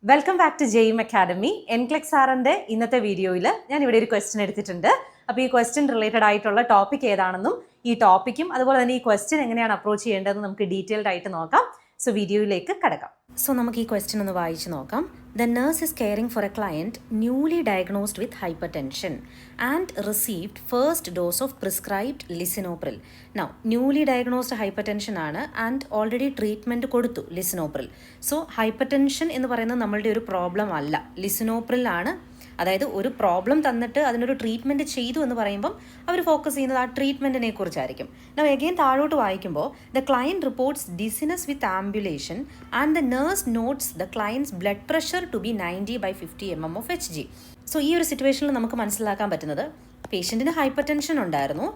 Welcome back to Jaime Academy. NCLEX സാറിൻ്റെ ഇന്നത്തെ വീഡിയോയിൽ ഞാൻ ഇവിടെ ഒരു ക്വസ്റ്റ്യൻ എടുത്തിട്ടുണ്ട്. അപ്പോൾ ഈ ക്വസ്റ്റ്യൻ റിലേറ്റഡ് ആയിട്ടുള്ള ടോപ്പിക് ഏതാണെന്നും ഈ ടോപ്പിക്കും അതുപോലെ തന്നെ ഈ ക്വസ്റ്റ്യൻ എങ്ങനെയാണ് അപ്രോച്ച് ചെയ്യേണ്ടതെന്ന് നമുക്ക് ഡീറ്റെയിൽഡ് ആയിട്ട് നോക്കാം. സോ വീഡിയോയിലേക്ക് കടക്കാം. സോ നമുക്ക് ഈ ക്വസ്റ്റ്യൻ ഒന്ന് വായിച്ച് നോക്കാം. The nurse is caring for a client newly diagnosed with hypertension and received first dose of prescribed lisinopril. Now, newly diagnosed hypertension ആണ് and already treatment കൊടുത്തു lisinopril. So, hypertension എന്ന് പറയുന്നത് നമ്മളുടെ ഒരു പ്രോബ്ലം അല്ല, lisinopril ആണ്. അതായത് ഒരു പ്രോബ്ലം തന്നിട്ട് അതിനൊരു ട്രീറ്റ്മെൻറ്റ് ചെയ്തു എന്ന് പറയുമ്പം അവർ ഫോക്കസ് ചെയ്യുന്നത് ആ ട്രീറ്റ്മെൻറ്റിനെ കുറിച്ചായിരിക്കും. നൗ എഗെയിൻ താഴോട്ട് വായിക്കുമ്പോൾ the client reports dizziness with ambulation and the nurse notes the client's blood pressure to be 90/50 mm of Hg. So ഈ ഒരു സിറ്റുവേഷനിൽ നമുക്ക് മനസ്സിലാക്കാൻ പറ്റുന്നത് പേഷ്യൻറ്റിന് ഹൈപ്പർ ടെൻഷൻ ഉണ്ടായിരുന്നു,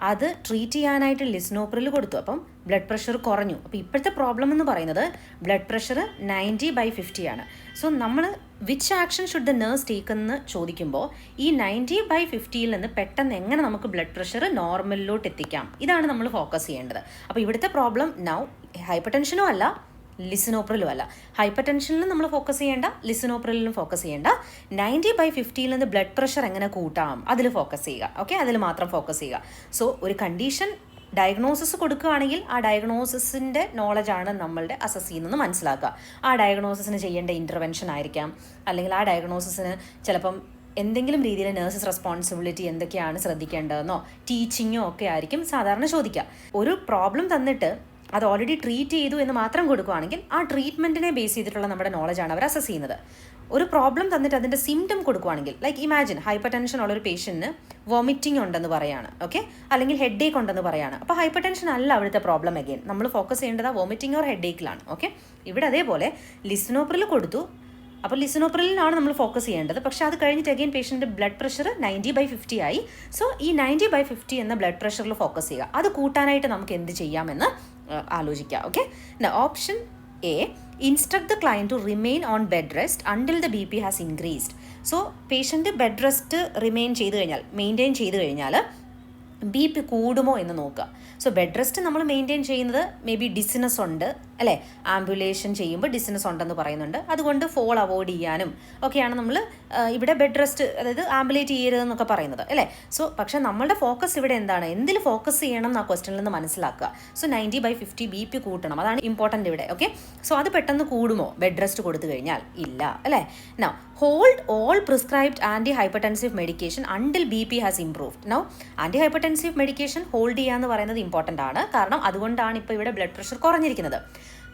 അത് ട്രീറ്റ് ചെയ്യാനായിട്ട് ലിസ്നോപ്രിൽ കൊടുത്തു, അപ്പം ബ്ലഡ് പ്രഷർ കുറഞ്ഞു. അപ്പോൾ ഇപ്പോഴത്തെ പ്രോബ്ലം എന്ന് പറയുന്നത് ബ്ലഡ് പ്രഷർ 90/50 ആണ്. സോ നമ്മൾ which action should the nurse take എന്ന് ചോദിക്കുമ്പോൾ ഈ 90/50 നിന്ന് പെട്ടെന്ന് എങ്ങനെ നമുക്ക് ബ്ലഡ് പ്രഷർ നോർമലിലോട്ട് എത്തിക്കാം, ഇതാണ് നമ്മൾ ഫോക്കസ് ചെയ്യേണ്ടത്. അപ്പോൾ ഇവിടുത്തെ പ്രോബ്ലം നൗ ഹൈപ്പർ ടെൻഷനും അല്ല ലിസിനോപ്രിലും അല്ല. ഹൈപ്പർ ടെൻഷനിലും നമ്മൾ ഫോക്കസ് ചെയ്യേണ്ട, ലിസിനോപ്രിലും ഫോക്കസ് ചെയ്യേണ്ട. 90/50 നിന്ന് ബ്ലഡ് പ്രഷർ എങ്ങനെ കൂട്ടാം അതിൽ ഫോക്കസ് ചെയ്യുക. ഓക്കെ, അതിൽ മാത്രം ഫോക്കസ് ചെയ്യുക. സോ ഒരു കണ്ടീഷൻ ഡയഗ്നോസിസ് കൊടുക്കുകയാണെങ്കിൽ ആ ഡയഗ്നോസിസിൻ്റെ നോളജാണ് നമ്മളുടെ അസസ് ചെയ്യുന്നത് മനസ്സിലാക്കുക. ആ ഡയഗ്നോസിസിന് ചെയ്യേണ്ട ഇൻ്റർവെൻഷൻ ആയിരിക്കാം, അല്ലെങ്കിൽ ആ ഡയഗ്നോസിസിന് ചിലപ്പം എന്തെങ്കിലും രീതിയിൽ നേഴ്സസ് റെസ്പോൺസിബിലിറ്റി എന്തൊക്കെയാണ് ശ്രദ്ധിക്കേണ്ടതെന്നോ ടീച്ചിങ്ങോ ഒക്കെ ആയിരിക്കും സാധാരണ ചോദിക്കുക. ഒരു പ്രോബ്ലം തന്നിട്ട് അത് ഓൾറെഡി ട്രീറ്റ് ചെയ്തു എന്ന് മാത്രം കൊടുക്കുകയാണെങ്കിൽ ആ ട്രീറ്റ്മെൻറ്റിനെ ബേസ് ചെയ്തിട്ടുള്ള നമ്മുടെ നോളജാണ് അവർ അസസ് ചെയ്യുന്നത്. ഒരു പ്രോബ്ലം തന്നിട്ട് അതിൻ്റെ സിംറ്റം കൊടുക്കുകയാണെങ്കിൽ, ലൈക്ക് ഇമാജിൻ ഹൈപ്പർ ടെൻഷൻ ഉള്ള ഒരു പേഷ്യൻറ്റിന് വോമിറ്റിംഗ് ഉണ്ടെന്ന് പറയാണ്, ഓക്കെ, അല്ലെങ്കിൽ ഹെഡ് ഏക്ക് ഉണ്ടെന്ന് പറയാണ്. അപ്പോൾ ഹൈപ്പർ ടെൻഷൻ അല്ല അവിടുത്തെ പ്രോബ്ലം. അഗെയിൻ നമ്മൾ ഫോക്കസ് ചെയ്യേണ്ടത് വോമിറ്റിംഗ് ഓർ ഹെഡ് ഏക്കിലാണ്. ഓക്കെ, ഇവിടെ അതേപോലെ ലിസ്നോപ്രിൽ കൊടുത്തു, അപ്പോൾ ലിസിനോപ്രിലിനാണ് നമ്മൾ ഫോക്കസ് ചെയ്യേണ്ടത്. പക്ഷേ അത് കഴിഞ്ഞിട്ട് അഗെയിൻ പേഷ്യൻ്റെ ബ്ലഡ് പ്രഷർ 90/50 ആയി. സോ ഈ 90/50 എന്ന ബ്ലഡ് പ്രഷറിൽ ഫോക്കസ് ചെയ്യുക. അത് കൂട്ടാനായിട്ട് നമുക്ക് എന്ത് ചെയ്യാമെന്ന് ആലോചിക്കുക. Okay, option A, instruct the client to remain on bed rest until the BP has increased. So patient bed rest maintain ചെയ്ത് കഴിഞ്ഞാൽ BP കൂടുമോ എന്ന് നോക്കുക. സോ ബെഡ് റെസ്റ്റ് നമ്മൾ മെയിൻറ്റെയിൻ ചെയ്യുന്നത് മേ ബി ഡിസിനസ് ഉണ്ട് അല്ലേ, ആംബുലേഷൻ ചെയ്യുമ്പോൾ ഡിസിനസ് ഉണ്ടെന്ന് പറയുന്നുണ്ട്, അതുകൊണ്ട് ഫോൾ അവോയ്ഡ് ചെയ്യാനും ഒക്കെയാണ് നമ്മൾ ഇവിടെ ബെഡ് റെസ്റ്റ്, അതായത് ആംബുലേറ്റ് ചെയ്യരുതെന്നൊക്കെ പറയുന്നത് അല്ലേ. സോ പക്ഷേ നമ്മളുടെ ഫോക്കസ് ഇവിടെ എന്താണ്, എന്തിൽ ഫോക്കസ് ചെയ്യണം എന്ന ക്വസ്റ്റനിൽ നിന്ന് മനസ്സിലാക്കുക. സോ 90/50 BP കൂട്ടണം, അതാണ് ഇമ്പോർട്ടൻ്റ് ഇവിടെ. ഓക്കെ, സോ അത് പെട്ടെന്ന് കൂടുമോ ബെഡ് റെസ്റ്റ് കൊടുത്തു കഴിഞ്ഞാൽ? ഇല്ല അല്ലേ. Now hold all prescribed antihypertensive medication until BP has improved. Now antihypertensive medication hold ചെയ്യുക എന്ന് പറയുന്നത് ഇമ്പോർട്ടൻ്റ് ആണ്, കാരണം അതുകൊണ്ടാണ് ഇപ്പോൾ ഇവിടെ ബ്ലഡ് പ്രഷർ കുറഞ്ഞിരിക്കുന്നത്.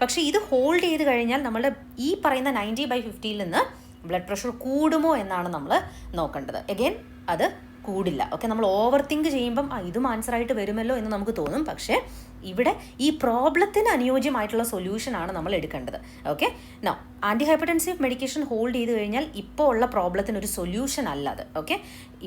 പക്ഷേ ഇത് ഹോൾഡ് ചെയ്ത് കഴിഞ്ഞാൽ നമ്മൾ ഈ പറയുന്ന 90/50 നിന്ന് ബ്ലഡ് പ്രഷർ കൂടുമോ എന്നാണ് നമ്മൾ നോക്കേണ്ടത്. എഗെയിൻ അത് കൂടില്ല. ഓക്കെ, നമ്മൾ ഓവർ തിങ്ക് ചെയ്യുമ്പം ഇതും ആൻസറായിട്ട് വരുമല്ലോ എന്ന് നമുക്ക് തോന്നും, പക്ഷേ ഇവിടെ ഈ പ്രോബ്ലത്തിന് അനുയോജ്യമായിട്ടുള്ള സൊല്യൂഷനാണ് നമ്മൾ എടുക്കേണ്ടത്. Okay, now antihypertensive medication hold ചെയ്ത് കഴിഞ്ഞാൽ ഇപ്പോൾ ഉള്ള പ്രോബ്ലത്തിന് ഒരു സൊല്യൂഷൻ അല്ല അത്. ഓക്കെ,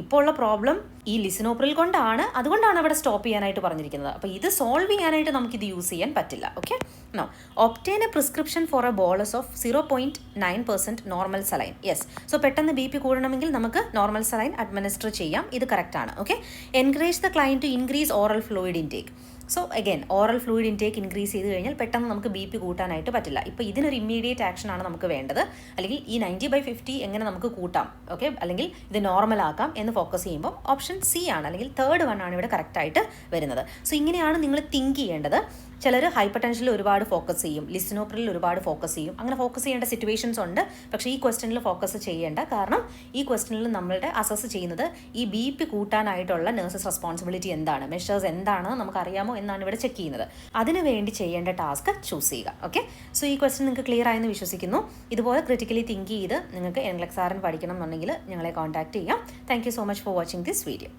ഇപ്പോൾ ഉള്ള പ്രോബ്ലം ഈ ലിസിനോപ്രിൽ കൊണ്ടാണ്, അതുകൊണ്ടാണ് അവിടെ സ്റ്റോപ്പ് ചെയ്യാനായിട്ട് പറഞ്ഞിരിക്കുന്നത്. അപ്പോൾ ഇത് സോൾവ് ചെയ്യാനായിട്ട് നമുക്കിത് യൂസ് ചെയ്യാൻ പറ്റില്ല. Okay, now obtain a prescription for a bolus of 0.9% normal saline. Yes, so പെട്ടെന്ന് BP കൂടണമെങ്കിൽ നമുക്ക് നോർമൽ സലൈൻ അഡ്മിനിസ്റ്റർ ചെയ്യാം, ഇത് കറക്റ്റാണ്. Okay, encourage the client to increase oral fluid intake. So again oral fluid intake increase ചെയ്ത് കഴിഞ്ഞാൽ പെട്ടെന്ന് നമുക്ക് BP കൂട്ടാനായിട്ട് പറ്റില്ല. ഇപ്പോൾ ഇതിനൊരു ഇമ്മീഡിയറ്റ് ആക്ഷനാണ് നമുക്ക് വേണ്ടത്, അല്ലെങ്കിൽ ഈ 90/50 എങ്ങനെ നമുക്ക് കൂട്ടാം, ഓക്കെ, അല്ലെങ്കിൽ ഇത് നോർമൽ ആക്കാം എന്ന് ഫോക്കസ് ചെയ്യുമ്പോൾ ഓപ്ഷൻ C ആണ്, അല്ലെങ്കിൽ തേർഡ് വൺ ആണ് ഇവിടെ കറക്റ്റായിട്ട് വരുന്നത്. സോ ഇങ്ങനെയാണ് നിങ്ങൾ തിങ്ക് ചെയ്യേണ്ടത്. ചിലർ ഹൈപ്പർ ടെൻഷനിൽ ഒരുപാട് ഫോക്കസ് ചെയ്യും, ലിസിനോപ്രിലിൽ ഒരുപാട് ഫോക്കസ് ചെയ്യും. അങ്ങനെ ഫോക്കസ് ചെയ്യേണ്ട സിറ്റുവേഷൻസ് ഉണ്ട്, പക്ഷേ ഈ ക്വസ്റ്റനിൽ ഫോക്കസ് ചെയ്യേണ്ട, കാരണം ഈ ക്വസ്റ്റനിൽ നമ്മളുടെ അസസ് ചെയ്യുന്നത് ഈ BP കൂട്ടാനായിട്ടുള്ള നേഴ്സസ് റെസ്പോൺസിബിലിറ്റി എന്താണ്, മെഷേഴ്സ് എന്താണെന്ന് നമുക്കറിയാമോ എന്നാണ് ഇവിടെ ചെക്ക് ചെയ്യുന്നത്. അതിനു വേണ്ടി ചെയ്യേണ്ട ടാസ്ക് ചൂസ് ചെയ്യുക. ഓക്കെ, സോ ഈ ക്വസ്റ്റൻ നിങ്ങൾക്ക് ക്ലിയർ ആയെന്ന് വിശ്വസിക്കുന്നു. ഇതുപോലെ ക്രിറ്റിക്കലി തിങ്ക് ചെയ്ത് നിങ്ങൾക്ക് എൻക്ലെക്സ് സാറിന് പഠിക്കണം എന്നുണ്ടെങ്കിൽ ഞങ്ങളെ കോൺടാക്ട് ചെയ്യാം. Thank you so much for watching this video.